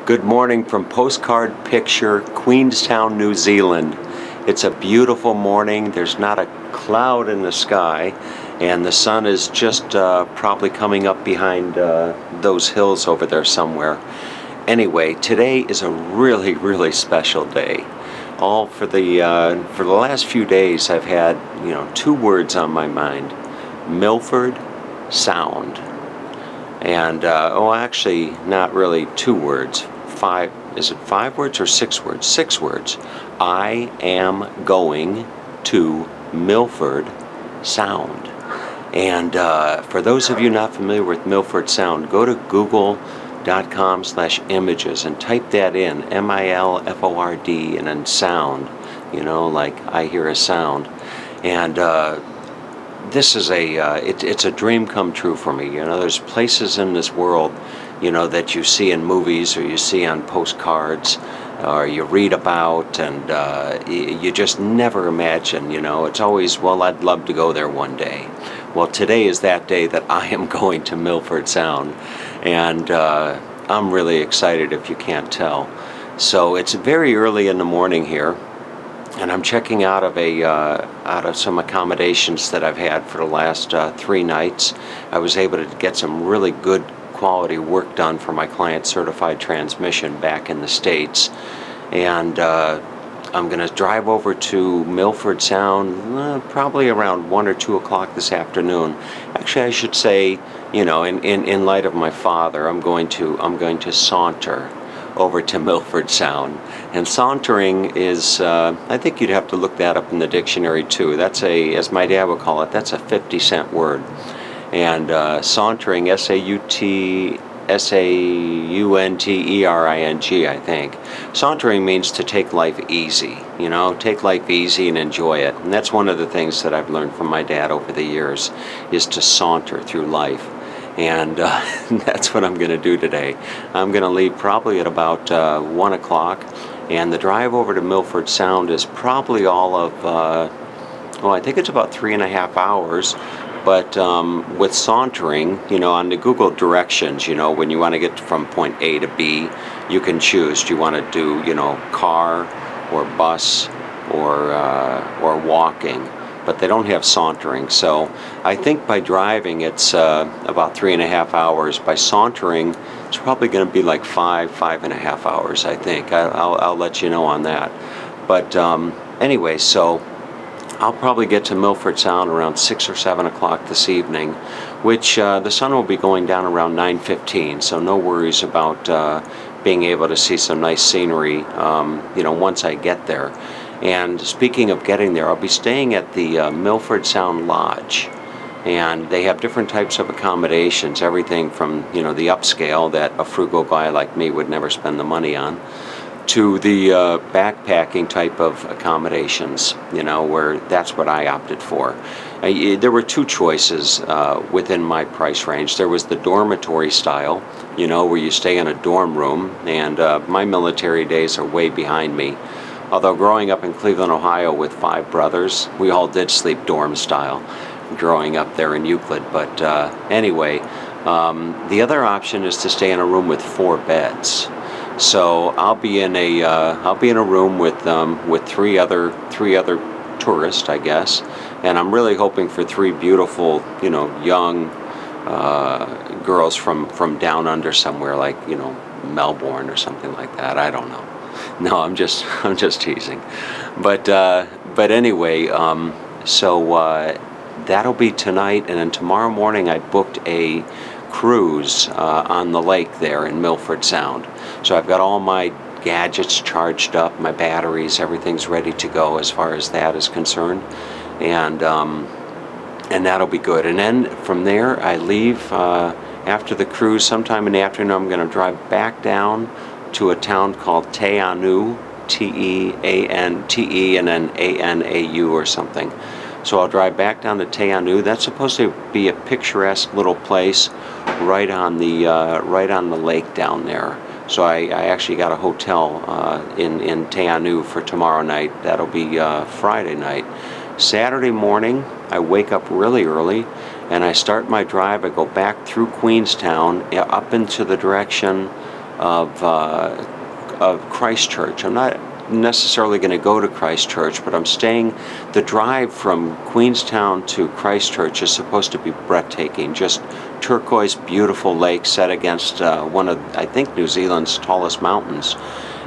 Good morning from Postcard Picture, Queenstown, New Zealand. It's a beautiful morning. There's not a cloud in the sky, and the sun is just probably coming up behind those hills over there somewhere. Anyway, today is a really special day. All for the last few days I've had, two words on my mind: Milford Sound. And actually not really two words. Is it 5 words or 6 words? 6 words. I am going to Milford Sound. And for those of you not familiar with Milford Sound, go to google.com/images and type that in, MILFORD, and then sound, like I hear a sound. And this is it's a dream come true for me. There's places in this world, that you see in movies or you see on postcards or you read about, and you just never imagine, it's always, well, I'd love to go there one day. Well, today is that day that I am going to Milford Sound, and I'm really excited if you can't tell. So it's very early in the morning here, and I'm checking out of some accommodations that I've had for the last 3 nights. I was able to get some really good quality work done for my client certified transmission back in the States, and I'm going to drive over to Milford Sound probably around 1 or 2 o'clock this afternoon. Actually, I should say, in light of my father, I'm going to saunter over to Milford Sound. And sauntering is, I think you'd have to look that up in the dictionary too. That's as my dad would call it, that's a 50-cent word. And sauntering, S-A-U-N-T-E-R-I-N-G, I think. Sauntering means to take life easy, take life easy and enjoy it. And that's one of the things that I've learned from my dad over the years, is to saunter through life. And that's what I'm going to do today. I'm going to leave probably at about 1 o'clock, and the drive over to Milford Sound is probably all of, I think it's about 3.5 hours. But with sauntering, on the Google directions, when you want to get from point A to B, you can choose. Do you want to do, car or bus or walking? But they don't have sauntering. So I think by driving it's about 3.5 hours. By sauntering, it's probably going to be like 5.5 hours, I think. I'll let you know on that. But anyway, so I'll probably get to Milford Sound around 6 or 7 o'clock this evening, which the sun will be going down around 9:15, so no worries about being able to see some nice scenery, once I get there. And speaking of getting there, I'll be staying at the Milford Sound Lodge, and they have different types of accommodations, everything from, the upscale that a frugal guy like me would never spend the money on, to the backpacking type of accommodations, where that's what I opted for. There were 2 choices within my price range. There was the dormitory style, where you stay in a dorm room, and my military days are way behind me. Although growing up in Cleveland, Ohio with 5 brothers, we all did sleep dorm style growing up there in Euclid. But anyway, the other option is to stay in a room with 4 beds. So I'll be in a room with 3 other tourists, I guess, and I'm really hoping for 3 beautiful, young girls from down under somewhere, like Melbourne or something like that. I don't know. No, I'm just teasing. But anyway, so that'll be tonight, and then tomorrow morning I booked a cruise on the lake there in Milford Sound. So I've got all my gadgets charged up, my batteries, everything's ready to go as far as that is concerned, and that'll be good. And then from there I leave after the cruise sometime in the afternoon. I'm going to drive back down to a town called Teanau, T-E-A-N-T-E and then A-N-A-U or something. So I'll drive back down to Teanau. That's supposed to be a picturesque little place right on the lake down there. So I actually got a hotel in Teanau for tomorrow night. That'll be Friday night. Saturday morning, I wake up really early and I start my drive. I go back through Queenstown up into the direction of Christchurch. I'm not necessarily going to go to Christchurch, but I'm staying. The drive from Queenstown to Christchurch is supposed to be breathtaking. Just turquoise, beautiful lake set against one of, I think, New Zealand's tallest mountains.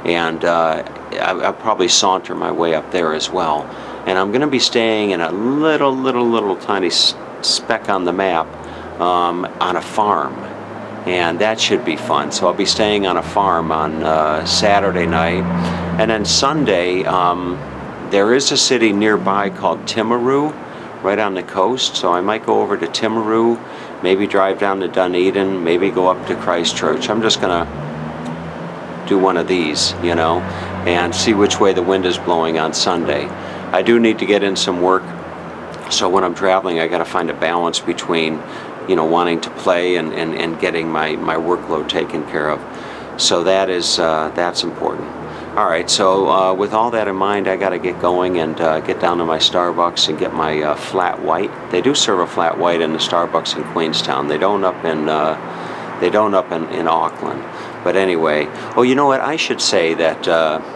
And I'll probably saunter my way up there as well. And I'm going to be staying in a little tiny speck on the map on a farm. And that should be fun. So I'll be staying on a farm on Saturday night. And then Sunday, there is a city nearby called Timaru, right on the coast. So I might go over to Timaru, maybe drive down to Dunedin, maybe go up to Christchurch. I'm just going to do one of these, you know, and see which way the wind is blowing on Sunday. I do need to get in some work. So when I'm traveling, I got to find a balance between, you know, wanting to play and getting my workload taken care of. So that is that's important. All right, so with all that in mind, I got to get going and get down to my Starbucks and get my flat white. They do serve a flat white in the Starbucks in Queenstown. They don't up in Auckland. But anyway, oh, you know what? I should say that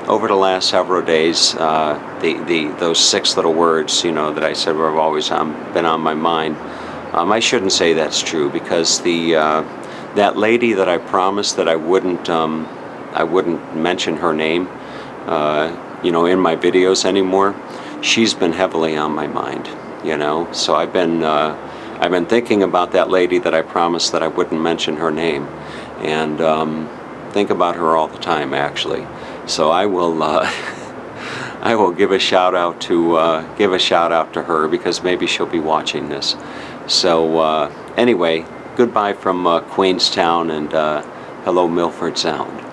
over the last several days, those 6 little words, you know, that I said have always been on my mind. I shouldn't say that's true, because that lady that I promised that I wouldn't mention her name, you know, in my videos anymore. She's been heavily on my mind, you know. So I've been thinking about that lady that I promised that I wouldn't mention her name, and think about her all the time, actually. So I will I will give a shout out to her, because maybe she'll be watching this. So anyway, goodbye from Queenstown, and hello Milford Sound.